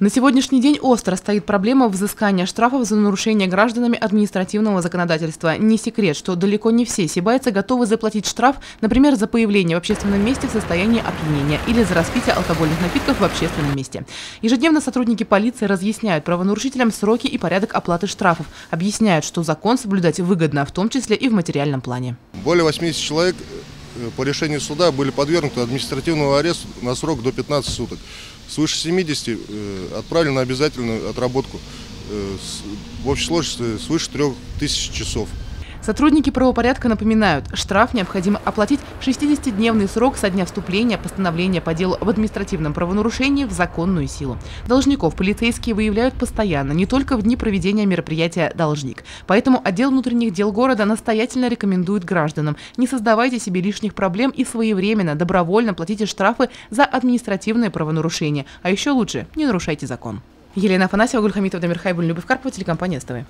На сегодняшний день остро стоит проблема взыскания штрафов за нарушение гражданами административного законодательства. Не секрет, что далеко не все сибайцы готовы заплатить штраф, например, за появление в общественном месте в состоянии опьянения или за распитие алкогольных напитков в общественном месте. Ежедневно сотрудники полиции разъясняют правонарушителям сроки и порядок оплаты штрафов, объясняют, что закон соблюдать выгодно, в том числе и в материальном плане. Более 80 человек по решению суда были подвергнуты административному аресту на срок до 15 суток. Свыше 70 отправлены на обязательную отработку в общей сложности свыше 3000 часов. Сотрудники правопорядка напоминают, штраф необходимо оплатить в 60-дневный срок со дня вступления постановления по делу об административном правонарушении в законную силу. Должников полицейские выявляют постоянно, не только в дни проведения мероприятия «Должник». Поэтому отдел внутренних дел города настоятельно рекомендует гражданам: не создавайте себе лишних проблем и своевременно, добровольно платите штрафы за административные правонарушения. А еще лучше – не нарушайте закон. Елена Афанасьева, Гульхамитова, Дамир Хайбуль, Любовь Карпова, телекомпания СТВ.